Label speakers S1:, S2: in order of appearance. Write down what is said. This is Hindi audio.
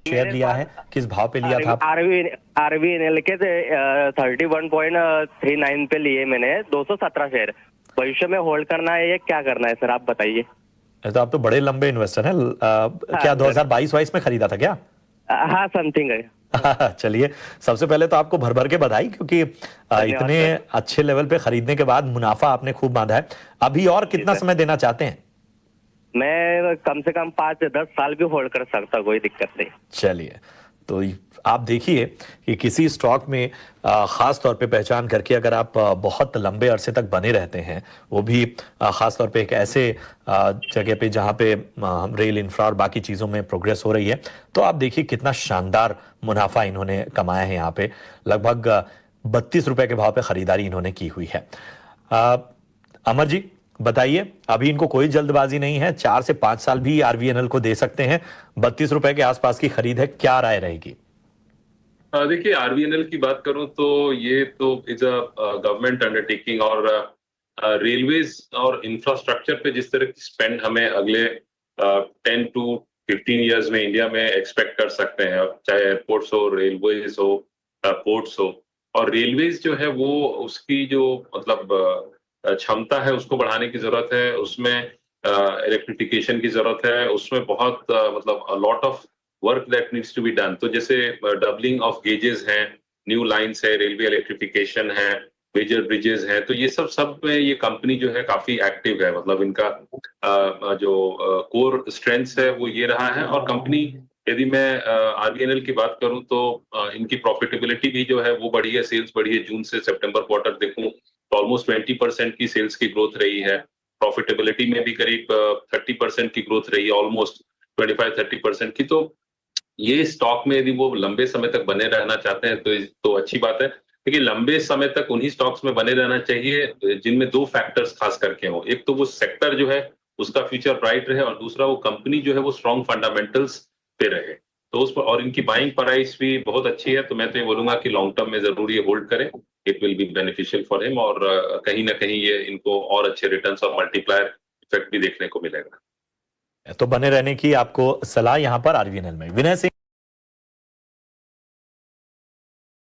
S1: शेयर लिया है, किस भाव पे लिया था?
S2: आरवीएनएल के 31.39 पे लिए मैंने 217 शेयर। भविष्य में होल्ड करना है, ये क्या करना है सर, आप बताइए।
S1: तो आप तो बड़े लंबे इन्वेस्टर हैं। क्या 2022-22 में खरीदा था क्या?
S2: हाँ, समथिंग है।
S1: चलिए, सबसे पहले तो आपको भर भर के बधाई, क्योंकि इतने अच्छे लेवल पे खरीदने के बाद मुनाफा आपने खूब बांधा है। अभी और कितना समय देना चाहते हैं?
S2: मैं कम से कम 5 से 10 साल भी होल्ड कर सकता, कोई दिक्कत नहीं।
S1: चलिए, तो आप देखिए कि किसी स्टॉक में खास तौर पे पहचान करके अगर आप बहुत लंबे अरसे तक बने रहते हैं, वो भी खास तौर पे एक ऐसे जगह पे जहां पे रेल इंफ्रा और बाकी चीज़ों में प्रोग्रेस हो रही है, तो आप देखिए कितना शानदार मुनाफा इन्होंने कमाया है। यहाँ पे लगभग 32 रुपए के भाव पे खरीदारी इन्होंने की हुई है। अमर जी बताइए, अभी इनको कोई जल्दबाजी नहीं है, 4 से 5 साल भी आरवीएनएल को दे सकते हैं। 32 रुपए के आसपास की खरीद है, क्या राय रहेगी?
S3: देखिए, आरवीएनएल की बात करूं तो ये तो इज अ गवर्नमेंट अंडरटेकिंग, और रेलवेज और इंफ्रास्ट्रक्चर पे जिस तरह की स्पेंड हमें अगले 10 टू 15 इयर्स में इंडिया में एक्सपेक्ट कर सकते हैं, चाहे एयरपोर्ट्स हो, रेलवेज हो, पोर्ट्स हो। और रेलवेज जो है वो उसकी जो मतलब क्षमता है उसको बढ़ाने की जरूरत है, उसमें इलेक्ट्रिफिकेशन की जरूरत है, उसमें बहुत मतलब lot of work that needs to be done. तो जैसे डबलिंग ऑफ गेजेस हैं, न्यू लाइंस है, रेलवे इलेक्ट्रिफिकेशन है, मेजर ब्रिजेस हैं, तो ये सब में ये कंपनी जो है काफी एक्टिव है। मतलब इनका जो कोर स्ट्रेंथ है वो ये रहा है। और कंपनी, यदि मैं आरबीएनएल की बात करूं तो इनकी प्रॉफिटेबिलिटी भी जो है वो बढ़ी है, सेल्स बढ़ी है। जून से सितंबर क्वार्टर देखूं तो ऑलमोस्ट 20% की सेल्स की ग्रोथ रही है। प्रॉफिटेबिलिटी में भी करीब 30% की ग्रोथ रही है, ऑलमोस्ट 25-30% की। तो ये स्टॉक में यदि वो लंबे समय तक बने रहना चाहते हैं तो अच्छी बात है। लेकिन लंबे समय तक उन्हीं स्टॉक्स में बने रहना चाहिए जिनमें दो फैक्टर्स खास करके हों। एक तो वो सेक्टर जो है उसका फ्यूचर ब्राइट रहे, और दूसरा वो कंपनी जो है वो स्ट्रॉन्ग फंडामेंटल्स पे रहे। तो उस पर, और इनकी बाइंग प्राइस भी बहुत अच्छी है, तो मैं तो ये बोलूंगा कि लॉन्ग टर्म में जरूर ये होल्ड करें। It will be beneficial for him, और कहीं ना कहीं ये इनको और अच्छे रिटर्न्स और मल्टीप्लायर इफेक्ट भी देखने को मिलेगा।
S1: तो बने रहने की आपको सलाह यहाँ पर आरवीएनएल में। विनय सिंह